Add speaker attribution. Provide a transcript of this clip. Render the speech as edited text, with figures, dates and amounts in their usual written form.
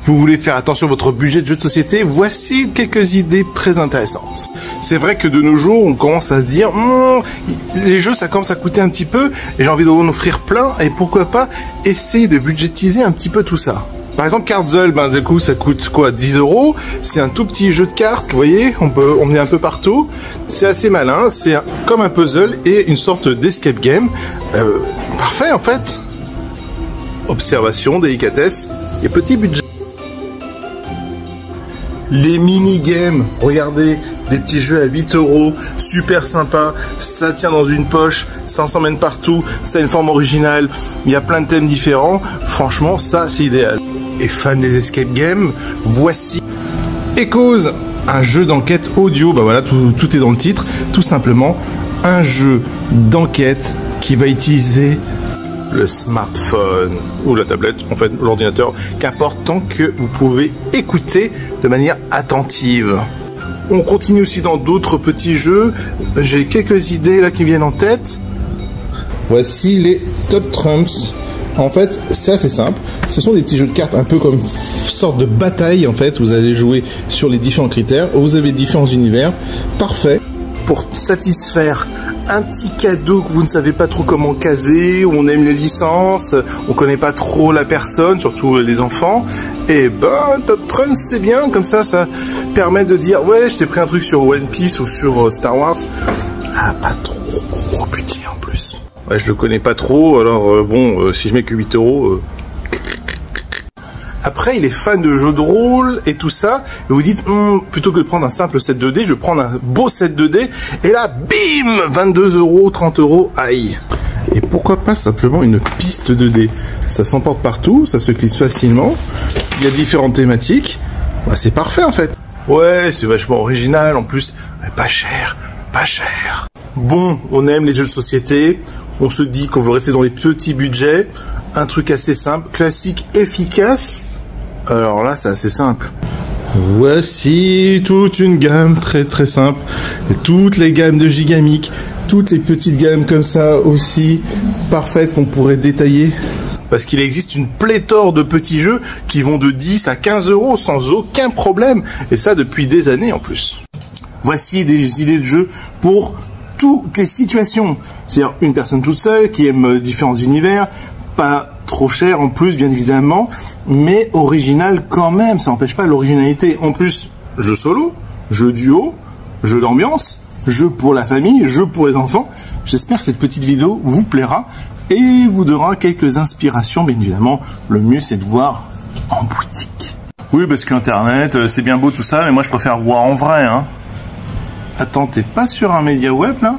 Speaker 1: vous voulez faire attention à votre budget de jeu de société, voici quelques idées très intéressantes. C'est vrai que de nos jours, on commence à se dire les jeux, ça commence à coûter un petit peu, et j'ai envie d'en offrir plein, et pourquoi pas essayer de budgétiser un petit peu tout ça. Par exemple, Cardzul, du coup, ça coûte quoi, 10 €. C'est un tout petit jeu de cartes, vous voyez, on peut emmener un peu partout. C'est assez malin, c'est comme un puzzle et une sorte d'escape game. Parfait, en fait. Observation, délicatesse et petit budget. Les mini-games, regardez, des petits jeux à 8 €, super sympa, ça tient dans une poche, ça s'emmène partout, ça a une forme originale, il y a plein de thèmes différents, franchement, ça c'est idéal. Et fan des escape games, voici Echoes, un jeu d'enquête audio, voilà, tout est dans le titre, tout simplement, un jeu d'enquête qui va utiliser le smartphone ou la tablette, en fait l'ordinateur, qu'importe tant que vous pouvez écouter de manière attentive. On continue aussi dans d'autres petits jeux, j'ai quelques idées là qui viennent en tête. Voici les Top Trumps. En fait, c'est assez simple. Ce sont des petits jeux de cartes un peu comme une sorte de bataille en fait. Vous allez jouer sur les différents critères. Vous avez différents univers. Parfait. Pour satisfaire un petit cadeau que vous ne savez pas trop comment caser, on aime les licences, on connaît pas trop la personne, surtout les enfants, et Top Trumps c'est bien, comme ça permet de dire ouais je t'ai pris un truc sur One Piece ou sur Star Wars, pas trop gros budget en plus. Ouais, je le connais pas trop, alors si je mets que 8 €. Après, il est fan de jeux de rôle et tout ça. Et vous dites, plutôt que de prendre un simple set 2D, je vais prendre un beau set 2D. Et là, bim, 22 €, 30 €, aïe. Et pourquoi pas simplement une piste 2D? Ça s'emporte partout, ça se glisse facilement. Il y a différentes thématiques. C'est parfait en fait. Ouais, c'est vachement original en plus. Mais pas cher, pas cher. Bon, on aime les jeux de société. On se dit qu'on veut rester dans les petits budgets. Un truc assez simple, classique, efficace. Alors là, c'est assez simple. Voici toute une gamme très très simple. Toutes les gammes de Gigamic, toutes les petites gammes comme ça aussi, parfaites qu'on pourrait détailler. Parce qu'il existe une pléthore de petits jeux qui vont de 10 à 15 € sans aucun problème. Et ça depuis des années en plus. Voici des idées de jeux pour toutes les situations. C'est-à-dire une personne toute seule qui aime différents univers, pas trop cher en plus bien évidemment, mais original quand même, ça n'empêche pas l'originalité. En plus, jeu solo, jeu duo, jeu d'ambiance, jeu pour la famille, jeu pour les enfants. J'espère que cette petite vidéo vous plaira et vous donnera quelques inspirations, bien évidemment. Le mieux c'est de voir en boutique. Oui, parce qu'Internet, c'est bien beau tout ça, mais moi je préfère voir en vrai, hein. Attends, t'es pas sur un média web là ?